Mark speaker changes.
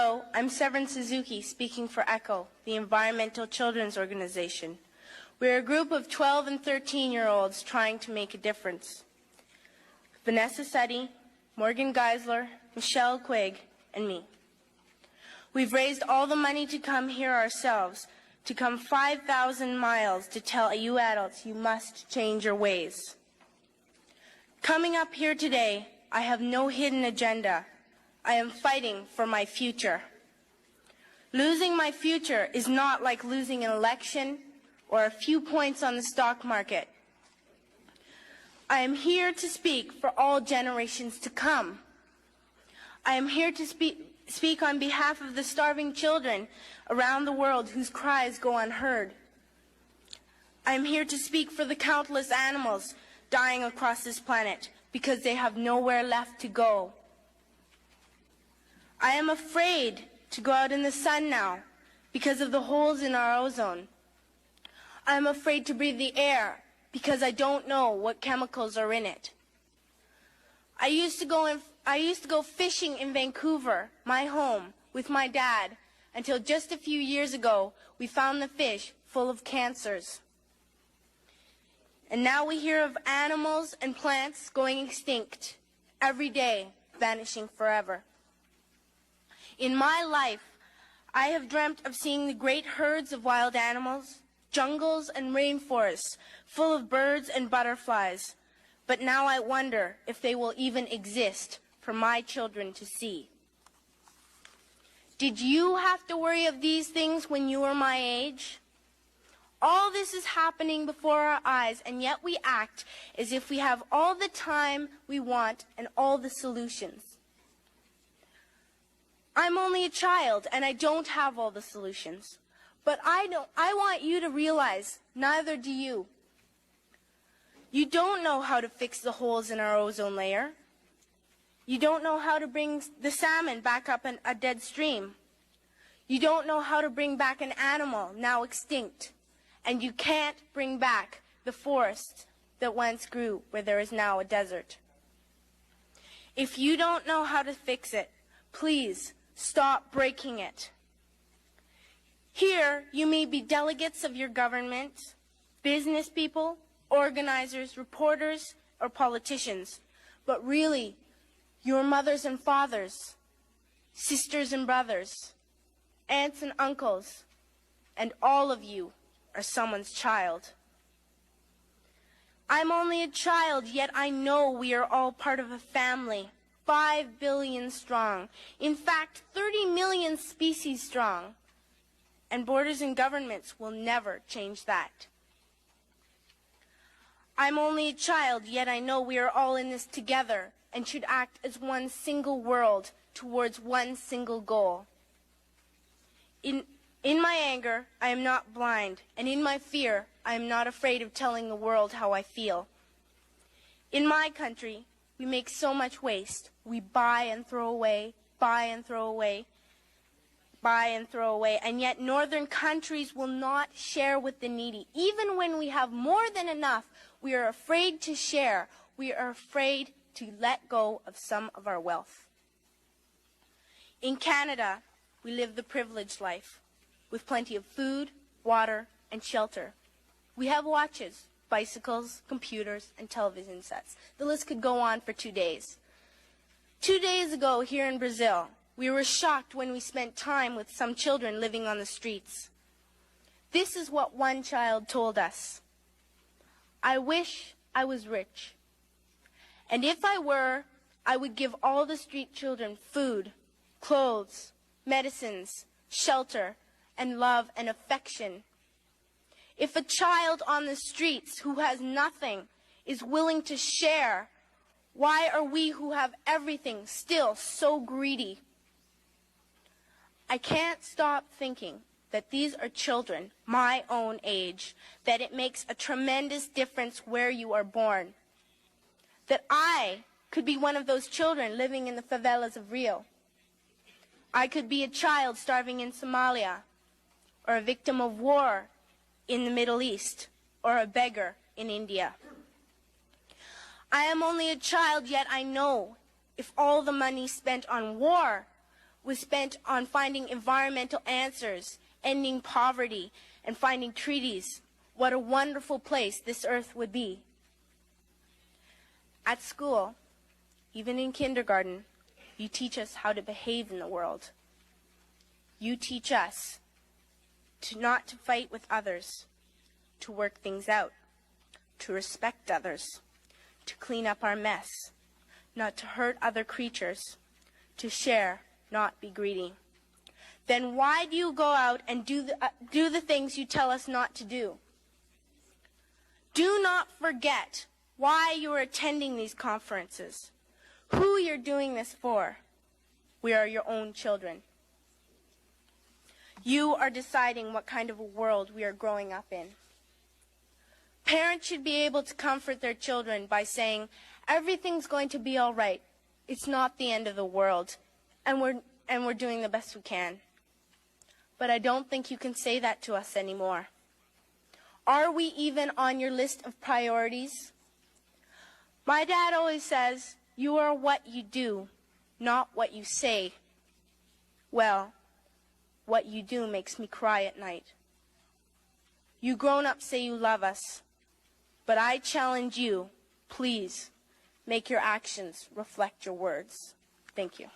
Speaker 1: Hello, I'm Severn Suzuki, speaking for ECHO, the Environmental Children's Organization. We're a group of 12 and 13-year-olds trying to make a difference. Vanessa Suddy, Morgan Geisler, Michelle Quigg, and me. We've raised all the money to come here ourselves, to come 5,000 miles to tell you adults you must change your ways. Coming up here today, I have no hidden agenda. I am fighting for my future. Losing my future is not like losing an election or a few points on the stock market. I am here to speak for all generations to come. I am here to speak on behalf of the starving children around the world whose cries go unheard. I am here to speak for the countless animals dying across this planet because they have nowhere left to go. I am afraid to go out in the sun now because of the holes in our ozone. I am afraid to breathe the air because I don't know what chemicals are in it. I used to go fishing in Vancouver, my home, with my dad, until just a few years ago we found the fish full of cancers. And now we hear of animals and plants going extinct every day, vanishing forever. In my life, I have dreamt of seeing the great herds of wild animals, jungles and rainforests full of birds and butterflies. But now I wonder if they will even exist for my children to see. Did you have to worry of these things when you were my age? All this is happening before our eyes, and yet we act as if we have all the time we want and all the solutions. I'm only a child, and I don't have all the solutions. But I want you to realize, neither do you. You don't know how to fix the holes in our ozone layer. You don't know how to bring the salmon back up in a dead stream. You don't know how to bring back an animal now extinct. And you can't bring back the forest that once grew where there is now a desert. If you don't know how to fix it, please stop breaking it. Here, you may be delegates of your government, business people, organizers, reporters, or politicians, but really, your mothers and fathers, sisters and brothers, aunts and uncles, and all of you are someone's child. I'm only a child, yet I know we are all part of a family, 5 billion strong. In fact, 30 million species strong. And borders and governments will never change that. I'm only a child, yet I know we are all in this together and should act as one single world towards one single goal. In my anger, I am not blind, and in my fear, I am not afraid of telling the world how I feel. In my country, we make so much waste. We buy and throw away, buy and throw away, buy and throw away, and yet northern countries will not share with the needy. Even when we have more than enough, we are afraid to share. We are afraid to let go of some of our wealth. In Canada, we live the privileged life, with plenty of food, water, and shelter. We have watches, bicycles, computers, and television sets. The list could go on for 2 days. 2 days ago, here in Brazil, we were shocked when we spent time with some children living on the streets. This is what one child told us. I wish I was rich. And if I were, I would give all the street children food, clothes, medicines, shelter, and love and affection. If a child on the streets who has nothing is willing to share, why are we who have everything still so greedy? I can't stop thinking that these are children my own age, that it makes a tremendous difference where you are born, that I could be one of those children living in the favelas of Rio. I could be a child starving in Somalia, or a victim of war in the Middle East, or a beggar in India. I am only a child, yet I know if all the money spent on war was spent on finding environmental answers, ending poverty, and finding treaties, what a wonderful place this earth would be. At school, even in kindergarten, you teach us how to behave in the world. You teach us not to fight with others, to work things out, to respect others, to clean up our mess, not to hurt other creatures, to share, not be greedy. Then why do you go out and do the things you tell us not to do? Do not forget why you are attending these conferences, who you're doing this for. We are your own children. You are deciding what kind of a world we are growing up in. Parents should be able to comfort their children by saying, everything's going to be all right. It's not the end of the world, and we're doing the best we can. But I don't think you can say that to us anymore. Are we even on your list of priorities? My dad always says, you are what you do, not what you say. Well, what you do makes me cry at night. You grown-ups say you love us, but I challenge you, please, make your actions reflect your words. Thank you.